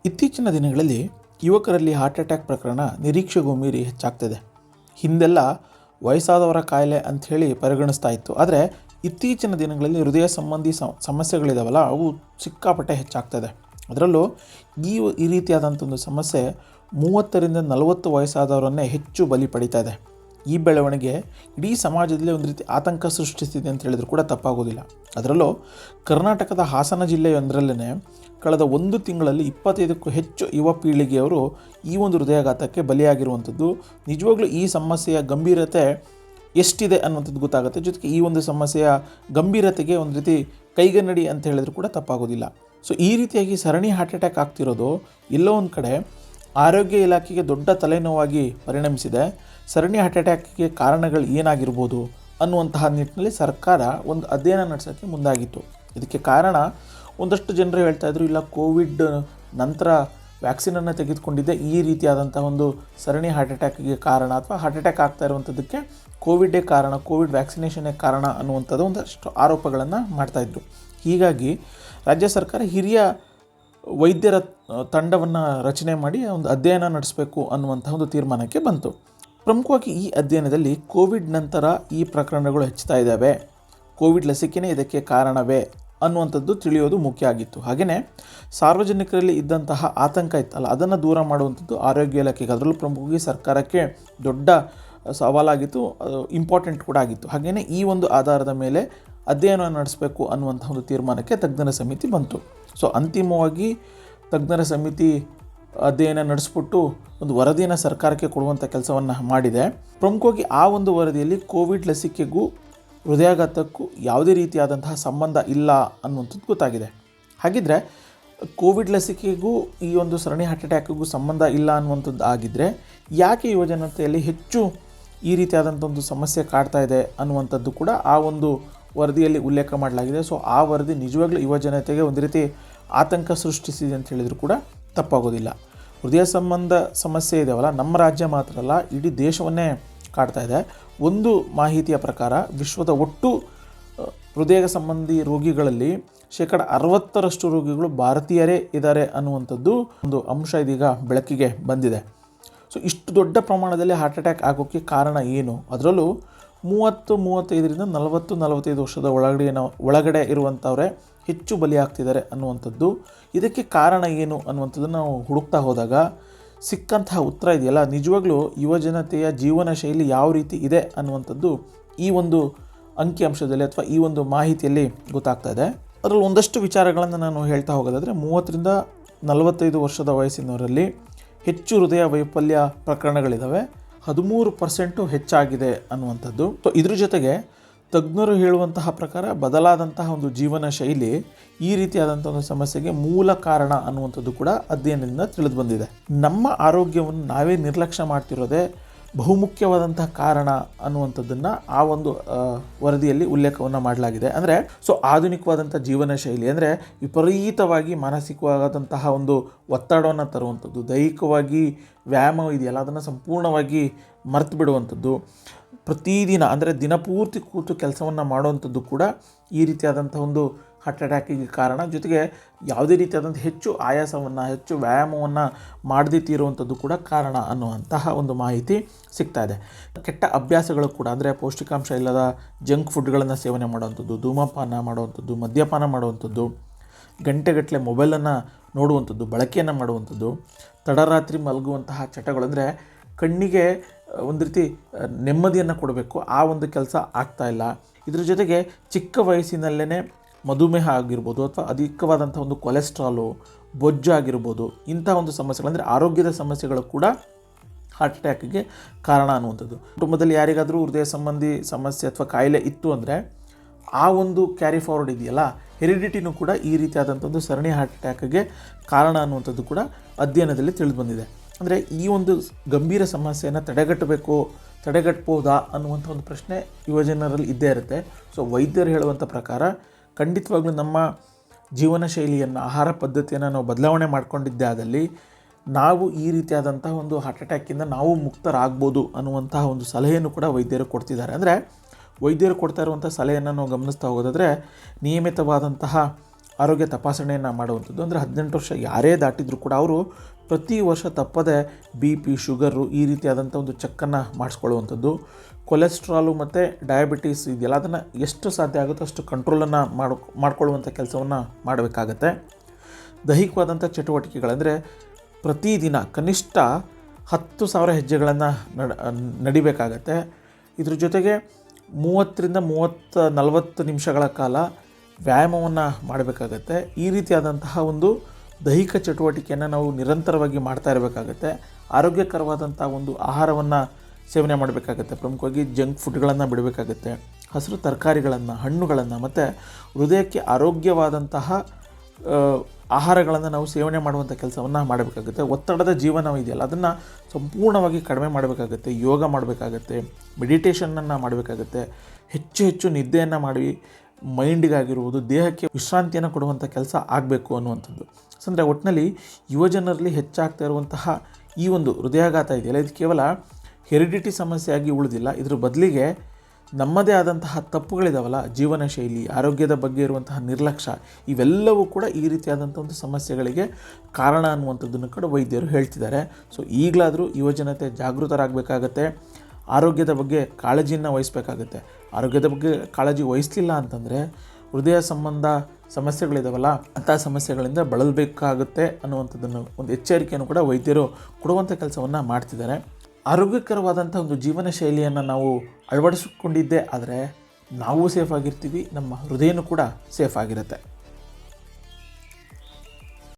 ಇತ್ತೀಚಿನ ದಿನಗಳಲ್ಲಿ ಯುವಕರಲ್ಲಿ ಹಾರ್ಟ್ ಅಟ್ಯಾಕ್ ಪ್ರಕರಣ ನಿರೀಕ್ಷೆಗೂ ಮೀರಿ ಹೆಚ್ಚಾಗ್ತಿದೆ. ಹಿಂದೆಲ್ಲ ವಯಸ್ಸಾದವರ ಕಾಯಿಲೆ ಅಂಥೇಳಿ ಪರಿಗಣಿಸ್ತಾ ಇತ್ತು. ಆದರೆ ಇತ್ತೀಚಿನ ದಿನಗಳಲ್ಲಿ ಹೃದಯ ಸಂಬಂಧಿ ಸಮಸ್ಯೆಗಳಿದಾವಲ್ಲ, ಅವು ಸಿಕ್ಕಾಪಟ್ಟೆ ಹೆಚ್ಚಾಗ್ತದೆ. ಅದರಲ್ಲೂ ಈ ರೀತಿಯಾದಂಥ ಒಂದು ಸಮಸ್ಯೆ 30ರಿಂದ 40 ವಯಸ್ಸಾದವರನ್ನೇ ಹೆಚ್ಚು ಬಲಿ ಪಡಿತಾ ಇದೆ. ಈ ಬೆಳವಣಿಗೆ ಇಡೀ ಸಮಾಜದಲ್ಲಿ ಒಂದು ರೀತಿ ಆತಂಕ ಸೃಷ್ಟಿಸ್ತಿದೆ ಅಂತ ಹೇಳಿದ್ರು ಕೂಡ ತಪ್ಪಾಗೋದಿಲ್ಲ. ಅದರಲ್ಲೂ ಕರ್ನಾಟಕದ ಹಾಸನ ಜಿಲ್ಲೆಯೊಂದರಲ್ಲೇ ಕಳೆದ 1 ತಿಂಗಳಲ್ಲಿ 25ಕ್ಕೂ ಹೆಚ್ಚು ಯುವ ಪೀಳಿಗೆಯವರು ಈ ಒಂದು ಹೃದಯಾಘಾತಕ್ಕೆ ಬಲಿಯಾಗಿರುವಂಥದ್ದು. ನಿಜವಾಗ್ಲೂ ಈ ಸಮಸ್ಯೆಯ ಗಂಭೀರತೆ ಎಷ್ಟಿದೆ ಅನ್ನುವಂಥದ್ದು ಗೊತ್ತಾಗುತ್ತೆ. ಜೊತೆಗೆ ಈ ಒಂದು ಸಮಸ್ಯೆಯ ಗಂಭೀರತೆಗೆ ಒಂದು ರೀತಿ ಕೈಗನ್ನಡಿ ಅಂತ ಹೇಳಿದ್ರು ಕೂಡ ತಪ್ಪಾಗೋದಿಲ್ಲ. ಸೊ ಈ ರೀತಿಯಾಗಿ ಸರಣಿ ಹಾರ್ಟ್ ಅಟ್ಯಾಕ್ ಆಗ್ತಿರೋದು ಎಲ್ಲೋ ಒಂದು ಕಡೆ ಆರೋಗ್ಯ ಇಲಾಖೆಗೆ ದೊಡ್ಡ ತಲೆನೋವಾಗಿ ಪರಿಣಮಿಸಿದೆ. ಸರಣಿ ಹಾರ್ಟ್ ಅಟ್ಯಾಕ್ಗೆ ಕಾರಣಗಳು ಏನಾಗಿರ್ಬೋದು ಅನ್ನುವಂತಹ ನಿಟ್ಟಿನಲ್ಲಿ ಸರ್ಕಾರ ಒಂದು ಅಧ್ಯಯನ ನಡೆಸೋಕ್ಕೆ ಮುಂದಾಗಿತ್ತು. ಇದಕ್ಕೆ ಕಾರಣ ಒಂದಷ್ಟು ಜನರು ಹೇಳ್ತಾ ಇದ್ರು, ಇಲ್ಲ ಕೋವಿಡ್ ನಂತರ ವ್ಯಾಕ್ಸಿನನ್ನು ತೆಗೆದುಕೊಂಡಿದ್ದೆ ಈ ರೀತಿಯಾದಂಥ ಒಂದು ಸರಣಿ ಹಾರ್ಟ್ ಅಟ್ಯಾಕ್ಗೆ ಕಾರಣ, ಅಥವಾ ಹಾರ್ಟ್ ಅಟ್ಯಾಕ್ ಆಗ್ತಾ ಇರುವಂಥದ್ದಕ್ಕೆ ಕೋವಿಡೇ ಕಾರಣ, ಕೋವಿಡ್ ವ್ಯಾಕ್ಸಿನೇಷನ್ನೇ ಕಾರಣ ಅನ್ನುವಂಥದ್ದು ಒಂದಷ್ಟು ಆರೋಪಗಳನ್ನು ಮಾಡ್ತಾಯಿದ್ರು. ಹೀಗಾಗಿ ರಾಜ್ಯ ಸರ್ಕಾರ ಹಿರಿಯ ವೈದ್ಯರ ತಂಡವನ್ನು ರಚನೆ ಮಾಡಿ ಒಂದು ಅಧ್ಯಯನ ನಡೆಸಬೇಕು ಅನ್ನುವಂಥ ಒಂದು ತೀರ್ಮಾನಕ್ಕೆ ಬಂತು. ಪ್ರಮುಖವಾಗಿ ಈ ಅಧ್ಯಯನದಲ್ಲಿ ಕೋವಿಡ್ ನಂತರ ಈ ಪ್ರಕರಣಗಳು ಹೆಚ್ಚುತ್ತಾ ಇದ್ದಾವೆ, ಕೋವಿಡ್ ಲಸಿಕೆನೇ ಇದಕ್ಕೆ ಕಾರಣವೇ ಅನ್ನುವಂಥದ್ದು ತಿಳಿಯೋದು ಮುಖ್ಯ ಆಗಿತ್ತು. ಹಾಗೆಯೇ ಸಾರ್ವಜನಿಕರಲ್ಲಿ ಇದ್ದಂತಹ ಆತಂಕ ಇತ್ತಲ್ಲ, ಅದನ್ನು ದೂರ ಮಾಡುವಂಥದ್ದು ಆರೋಗ್ಯ ಇಲಾಖೆಗೆ, ಅದರಲ್ಲೂ ಪ್ರಮುಖವಾಗಿ ಸರ್ಕಾರಕ್ಕೆ ದೊಡ್ಡ ಸವಾಲಾಗಿತ್ತು, ಇಂಪಾರ್ಟೆಂಟ್ ಕೂಡ ಆಗಿತ್ತು. ಹಾಗೆಯೇ ಈ ಒಂದು ಆಧಾರದ ಮೇಲೆ ಅಧ್ಯಯನ ನಡೆಸಬೇಕು ಅನ್ನುವಂಥ ಒಂದು ತೀರ್ಮಾನಕ್ಕೆ ತಜ್ಞರ ಸಮಿತಿ ಬಂತು. ಸೊ ಅಂತಿಮವಾಗಿ ತಜ್ಞರ ಸಮಿತಿ ಅಧ್ಯಯನ ನಡೆಸ್ಬಿಟ್ಟು ಒಂದು ವರದಿಯನ್ನು ಸರ್ಕಾರಕ್ಕೆ ಕೊಡುವಂಥ ಕೆಲಸವನ್ನು ಮಾಡಿದೆ. ಪ್ರಮುಖವಾಗಿ ಆ ಒಂದು ವರದಿಯಲ್ಲಿ ಕೋವಿಡ್ ಲಸಿಕೆಗೂ ಹೃದಯಾಘಾತಕ್ಕೂ ಯಾವುದೇ ರೀತಿಯಾದಂತಹ ಸಂಬಂಧ ಇಲ್ಲ ಅನ್ನುವಂಥದ್ದು ಗೊತ್ತಾಗಿದೆ. ಹಾಗಿದ್ದರೆ ಕೋವಿಡ್ ಲಸಿಕೆಗೂ ಈ ಒಂದು ಸರಣಿ ಹಾರ್ಟ್ ಅಟ್ಯಾಕ್ಗೂ ಸಂಬಂಧ ಇಲ್ಲ ಅನ್ನುವಂಥದ್ದು ಆಗಿದ್ದರೆ ಯಾಕೆ ಯುವಜನತೆಯಲ್ಲಿ ಹೆಚ್ಚು ಈ ರೀತಿಯಾದಂಥ ಒಂದು ಸಮಸ್ಯೆ ಕಾಡ್ತಾ ಇದೆ ಅನ್ನುವಂಥದ್ದು ಕೂಡ ಆ ಒಂದು ವರದಿಯಲ್ಲಿ ಉಲ್ಲೇಖ ಮಾಡಲಾಗಿದೆ. ಸೊ ಆ ವರದಿ ನಿಜವಾಗ್ಲೂ ಯುವಜನತೆಗೆ ಒಂದು ರೀತಿ ಆತಂಕ ಸೃಷ್ಟಿಸಿದೆ ಅಂತ ಹೇಳಿದರೂ ಕೂಡ ತಪ್ಪಾಗೋದಿಲ್ಲ. ಹೃದಯ ಸಂಬಂಧ ಸಮಸ್ಯೆ ಇದೆಯಲ್ಲ, ನಮ್ಮ ರಾಜ್ಯ ಮಾತ್ರ ಅಲ್ಲ, ಇಡೀ ದೇಶವನ್ನೇ ಕಾಡ್ತಾ ಇದೆ. ಒಂದು ಮಾಹಿತಿಯ ಪ್ರಕಾರ ವಿಶ್ವದ ಒಟ್ಟು ಹೃದಯ ಸಂಬಂಧಿ ರೋಗಿಗಳಲ್ಲಿ 60% ರೋಗಿಗಳು ಭಾರತೀಯರೇ ಇದ್ದಾರೆ ಅನ್ನುವಂಥದ್ದು ಒಂದು ಅಂಶ ಇದೀಗ ಬೆಳಕಿಗೆ ಬಂದಿದೆ. ಸೊ ಇಷ್ಟು ದೊಡ್ಡ ಪ್ರಮಾಣದಲ್ಲಿ ಹಾರ್ಟ್ ಅಟ್ಯಾಕ್ ಆಗೋಕ್ಕೆ ಕಾರಣ ಏನು? ಅದರಲ್ಲೂ 35ರಿಂದ 45 ವರ್ಷದ ಒಳಗಡೆ ಇರುವಂಥವರೇ ಹೆಚ್ಚು ಬಲಿಯಾಗ್ತಿದ್ದಾರೆ ಅನ್ನುವಂಥದ್ದು. ಇದಕ್ಕೆ ಕಾರಣ ಏನು ಅನ್ನುವಂಥದ್ದನ್ನು ನಾವು ಹುಡುಕ್ತಾ ಹೋದಾಗ ಸಿಕ್ಕಂತಹ ಉತ್ತರ ಇದೆಯಲ್ಲ, ನಿಜವಾಗ್ಲೂ ಯುವಜನತೆಯ ಜೀವನ ಶೈಲಿ ಯಾವ ರೀತಿ ಇದೆ ಅನ್ನುವಂಥದ್ದು ಈ ಒಂದು ಅಂಕಿಅಂಶದಲ್ಲಿ ಅಥವಾ ಈ ಒಂದು ಮಾಹಿತಿಯಲ್ಲಿ ಗೊತ್ತಾಗ್ತಾ ಇದೆ. ಅದರಲ್ಲಿ ಒಂದಷ್ಟು ವಿಚಾರಗಳನ್ನು ನಾನು ಹೇಳ್ತಾ ಹೋಗೋದಾದರೆ, 30ರಿಂದ 45 ವರ್ಷದ ವಯಸ್ಸಿನವರಲ್ಲಿ ಹೆಚ್ಚು ಹೃದಯ ವೈಫಲ್ಯ ಪ್ರಕರಣಗಳಿದ್ದಾವೆ, 13% ಹೆಚ್ಚಾಗಿದೆ ಅನ್ನುವಂಥದ್ದು. ಸೊ ಇದ್ರ ಜೊತೆಗೆ ತಜ್ಞರು ಹೇಳುವಂತಹ ಪ್ರಕಾರ ಬದಲಾದಂತಹ ಒಂದು ಜೀವನ ಶೈಲಿ ಈ ರೀತಿಯಾದಂಥ ಒಂದು ಸಮಸ್ಯೆಗೆ ಮೂಲ ಕಾರಣ ಅನ್ನುವಂಥದ್ದು ಕೂಡ ಅಧ್ಯಯನದಿಂದ ತಿಳಿದು ಬಂದಿದೆ. ನಮ್ಮ ಆರೋಗ್ಯವನ್ನು ನಾವೇ ನಿರ್ಲಕ್ಷ್ಯ ಮಾಡ್ತಿರೋದೇ ಬಹುಮುಖ್ಯವಾದಂತಹ ಕಾರಣ ಅನ್ನುವಂಥದ್ದನ್ನು ಆ ಒಂದು ವರದಿಯಲ್ಲಿ ಉಲ್ಲೇಖವನ್ನು ಮಾಡಲಾಗಿದೆ. ಅಂದರೆ ಆಧುನಿಕವಾದಂಥ ಜೀವನ ಶೈಲಿ ಅಂದರೆ ವಿಪರೀತವಾಗಿ ಮಾನಸಿಕವಾದಂತಹ ಒಂದು ಒತ್ತಡವನ್ನು ತರುವಂಥದ್ದು, ದೈಹಿಕವಾಗಿ ವ್ಯಾಯಾಮ ಇದೆಯಲ್ಲ ಅದನ್ನು ಸಂಪೂರ್ಣವಾಗಿ ಮರೆತು ಬಿಡುವಂಥದ್ದು, ಪ್ರತಿದಿನ ಅಂದರೆ ದಿನಪೂರ್ತಿ ಕೂತು ಕೆಲಸವನ್ನು ಮಾಡುವಂಥದ್ದು ಕೂಡ ಈ ರೀತಿಯಾದಂಥ ಒಂದು ಹಾರ್ಟ್ ಅಟ್ಯಾಕಿಗೆ ಕಾರಣ. ಜೊತೆಗೆ ಯಾವುದೇ ರೀತಿಯಾದಂಥ ಹೆಚ್ಚು ಆಯಾಸವನ್ನು, ಹೆಚ್ಚು ವ್ಯಾಯಾಮವನ್ನು ಮಾಡದೇ ತೀರುವಂಥದ್ದು ಕೂಡ ಕಾರಣ ಅನ್ನುವಂತಹ ಒಂದು ಮಾಹಿತಿ ಸಿಗ್ತಾ ಇದೆ. ಕೆಟ್ಟ ಅಭ್ಯಾಸಗಳು ಕೂಡ, ಅಂದರೆ ಪೌಷ್ಟಿಕಾಂಶ ಇಲ್ಲದ ಜಂಕ್ ಫುಡ್ಗಳನ್ನು ಸೇವನೆ ಮಾಡುವಂಥದ್ದು, ಧೂಮಪಾನ ಮಾಡುವಂಥದ್ದು, ಮದ್ಯಪಾನ ಮಾಡುವಂಥದ್ದು, ಗಂಟೆಗಟ್ಟಲೆ ಮೊಬೈಲನ್ನು ನೋಡುವಂಥದ್ದು, ಬಳಕೆಯನ್ನು ಮಾಡುವಂಥದ್ದು, ತಡರಾತ್ರಿ ಮಲಗುವಂತಹ ಚಟಗಳು, ಅಂದರೆ ಕಣ್ಣಿಗೆ ಒಂದು ರೀತಿ ನೆಮ್ಮದಿಯನ್ನು ಕೊಡಬೇಕು, ಆ ಒಂದು ಕೆಲಸ ಆಗ್ತಾಯಿಲ್ಲ. ಇದ್ರ ಜೊತೆಗೆ ಚಿಕ್ಕ ವಯಸ್ಸಿನಲ್ಲೇ ಮಧುಮೇಹ ಆಗಿರ್ಬೋದು, ಅಥವಾ ಅಧಿಕವಾದಂಥ ಒಂದು ಕೊಲೆಸ್ಟ್ರಾಲು, ಬೊಜ್ಜು ಆಗಿರ್ಬೋದು, ಇಂಥ ಒಂದು ಸಮಸ್ಯೆಗಳು ಅಂದರೆ ಆರೋಗ್ಯದ ಸಮಸ್ಯೆಗಳು ಕೂಡ ಹಾರ್ಟ್ ಅಟ್ಯಾಕಿಗೆ ಕಾರಣ ಅನ್ನುವಂಥದ್ದು. ಕುಟುಂಬದಲ್ಲಿ ಯಾರಿಗಾದರೂ ಹೃದಯ ಸಂಬಂಧಿ ಸಮಸ್ಯೆ ಅಥವಾ ಕಾಯಿಲೆ ಇತ್ತು ಅಂದರೆ ಆ ಒಂದು ಕ್ಯಾರಿ ಫಾರ್ವರ್ಡ್ ಇದೆಯಲ್ಲ, ಹೆರಿಡಿಟಿನೂ ಕೂಡ ಈ ರೀತಿಯಾದಂಥ ಒಂದು ಸರಣಿ ಹಾರ್ಟ್ ಅಟ್ಯಾಕ್ಗೆ ಕಾರಣ ಅನ್ನುವಂಥದ್ದು ಕೂಡ ಅಧ್ಯಯನದಲ್ಲಿ ತಿಳಿದು ಬಂದಿದೆ. ಅಂದರೆ ಈ ಒಂದು ಗಂಭೀರ ಸಮಸ್ಯೆಯನ್ನು ತಡೆಗಟ್ಟಬಹುದಾ ಅನ್ನುವಂಥ ಒಂದು ಪ್ರಶ್ನೆ ಯುವಜನರಲ್ಲಿ ಇದ್ದೇ ಇರುತ್ತೆ. ಸೊ ವೈದ್ಯರು ಹೇಳುವಂಥ ಪ್ರಕಾರ ಖಂಡಿತವಾಗ್ಲೂ ನಮ್ಮ ಜೀವನ ಶೈಲಿಯನ್ನು, ಆಹಾರ ಪದ್ಧತಿಯನ್ನು ನಾವು ಬದಲಾವಣೆ ಮಾಡಿಕೊಂಡಿದ್ದೇ ಆದಲ್ಲಿ ನಾವು ಈ ರೀತಿಯಾದಂಥ ಒಂದು ಹಾರ್ಟ್ ಅಟ್ಯಾಕಿಂದ ನಾವು ಮುಕ್ತರಾಗ್ಬೋದು ಅನ್ನುವಂತಹ ಒಂದು ಸಲಹೆಯನ್ನು ಕೂಡ ವೈದ್ಯರು ಕೊಡ್ತಿದ್ದಾರೆ. ಅಂದರೆ ವೈದ್ಯರು ಕೊಡ್ತಾ ಇರುವಂಥ ಸಲಹೆಯನ್ನು ನಾವು ಗಮನಿಸ್ತಾ ಹೋಗೋದಾದರೆ, ನಿಯಮಿತವಾದಂತಹ ಆರೋಗ್ಯ ತಪಾಸಣೆಯನ್ನು ಮಾಡುವಂಥದ್ದು. ಅಂದರೆ 18 ವರ್ಷ ಯಾರೇ ದಾಟಿದರೂ ಕೂಡ ಅವರು ಪ್ರತಿ ವರ್ಷ ತಪ್ಪದೆ BP, ಶುಗರು ಈ ರೀತಿಯಾದಂಥ ಒಂದು ಚೆಕ್ಕನ್ನು ಮಾಡಿಸ್ಕೊಳ್ಳುವಂಥದ್ದು. ಕೊಲೆಸ್ಟ್ರಾಲು ಮತ್ತು ಡಯಾಬಿಟೀಸ್ ಇದೆಯಲ್ಲ, ಅದನ್ನು ಎಷ್ಟು ಸಾಧ್ಯ ಆಗುತ್ತೋ ಅಷ್ಟು ಕಂಟ್ರೋಲನ್ನು ಮಾಡಿಕೊಳ್ಳುವಂಥ ಕೆಲಸವನ್ನು ಮಾಡಬೇಕಾಗತ್ತೆ. ದೈಹಿಕವಾದಂಥ ಚಟುವಟಿಕೆಗಳಂದರೆ ಪ್ರತಿದಿನ ಕನಿಷ್ಠ 10,000 ಹೆಜ್ಜೆಗಳನ್ನು ನಡಿಬೇಕಾಗತ್ತೆ. ಇದ್ರ ಜೊತೆಗೆ 30-40 ನಿಮಿಷಗಳ ಕಾಲ ವ್ಯಾಯಾಮವನ್ನು ಮಾಡಬೇಕಾಗತ್ತೆ. ಈ ರೀತಿಯಾದಂತಹ ಒಂದು ದೈಹಿಕ ಚಟುವಟಿಕೆಯನ್ನು ನಾವು ನಿರಂತರವಾಗಿ ಮಾಡ್ತಾ ಇರಬೇಕಾಗತ್ತೆ. ಆರೋಗ್ಯಕರವಾದಂಥ ಒಂದು ಆಹಾರವನ್ನು ಸೇವನೆ ಮಾಡಬೇಕಾಗತ್ತೆ. ಪ್ರಮುಖವಾಗಿ ಜಂಕ್ ಫುಡ್ಗಳನ್ನು ಬಿಡಬೇಕಾಗತ್ತೆ. ಹಸಿರು ತರಕಾರಿಗಳನ್ನು, ಹಣ್ಣುಗಳನ್ನು ಮತ್ತು ಹೃದಯಕ್ಕೆ ಆರೋಗ್ಯವಾದಂತಹ ಆಹಾರಗಳನ್ನು ನಾವು ಸೇವನೆ ಮಾಡುವಂಥ ಕೆಲಸವನ್ನು ಮಾಡಬೇಕಾಗುತ್ತೆ. ಒತ್ತಡದ ಜೀವನ ಇದೆಯಲ್ಲ, ಅದನ್ನು ಸಂಪೂರ್ಣವಾಗಿ ಕಡಿಮೆ ಮಾಡಬೇಕಾಗತ್ತೆ. ಯೋಗ ಮಾಡಬೇಕಾಗತ್ತೆ, ಮೆಡಿಟೇಷನನ್ನು ಮಾಡಬೇಕಾಗತ್ತೆ, ಹೆಚ್ಚು ನಿದ್ದೆಯನ್ನು ಮಾಡಿ ಮೈಂಡಿಗಾಗಿರುವುದು, ದೇಹಕ್ಕೆ ವಿಶ್ರಾಂತಿಯನ್ನು ಕೊಡುವಂಥ ಕೆಲಸ ಆಗಬೇಕು ಅನ್ನುವಂಥದ್ದು. ಅಂದರೆ ಒಟ್ಟಿನಲ್ಲಿ ಯುವಜನರಲ್ಲಿ ಹೆಚ್ಚಾಗ್ತಾ ಇರುವಂತಹ ಈ ಒಂದು ಹೃದಯಾಘಾತ ಇದೆಯಲ್ಲ, ಇದು ಕೇವಲ ಹೆರಿಡಿಟಿ ಸಮಸ್ಯೆಯಾಗಿ ಉಳಿದಿಲ್ಲ. ಇದ್ರ ಬದಲಿಗೆ ನಮ್ಮದೇ ಆದಂತಹ ತಪ್ಪುಗಳಿದಾವಲ್ಲ, ಜೀವನ ಶೈಲಿ, ಆರೋಗ್ಯದ ಬಗ್ಗೆ ಇರುವಂತಹ ನಿರ್ಲಕ್ಷ್ಯ, ಇವೆಲ್ಲವೂ ಕೂಡ ಈ ರೀತಿಯಾದಂಥ ಒಂದು ಸಮಸ್ಯೆಗಳಿಗೆ ಕಾರಣ ಅನ್ನುವಂಥದ್ದನ್ನು ಕೂಡ ವೈದ್ಯರು ಹೇಳ್ತಿದ್ದಾರೆ. ಸೊ ಈಗಲಾದರೂ ಯುವಜನತೆ ಜಾಗೃತರಾಗಬೇಕಾಗತ್ತೆ. ಆರೋಗ್ಯದ ಬಗ್ಗೆ ಕಾಳಜಿಯನ್ನು ವಹಿಸಬೇಕಾಗತ್ತೆ. ಆರೋಗ್ಯದ ಬಗ್ಗೆ ಕಾಳಜಿ ವಹಿಸಲಿಲ್ಲ ಅಂತಂದರೆ ಹೃದಯ ಸಂಬಂಧ ಸಮಸ್ಯೆಗಳಿದಾವಲ್ಲ, ಅಂಥ ಸಮಸ್ಯೆಗಳಿಂದ ಬಳಲಬೇಕಾಗುತ್ತೆ ಅನ್ನುವಂಥದ್ದನ್ನು ಒಂದು ಎಚ್ಚರಿಕೆಯನ್ನು ಕೂಡ ವೈದ್ಯರು ಕೊಡುವಂಥ ಕೆಲಸವನ್ನು ಮಾಡ್ತಿದ್ದಾರೆ. ಆರೋಗ್ಯಕರವಾದಂಥ ಒಂದು ಜೀವನ ಶೈಲಿಯನ್ನು ನಾವು ಅಳವಡಿಸಿಕೊಂಡಿದ್ದೇ ಆದರೆ ನಾವು ಸೇಫ್ ಆಗಿರ್ತೀವಿ, ನಮ್ಮ ಹೃದಯನೂ ಕೂಡ ಸೇಫ್ ಆಗಿರುತ್ತೆ.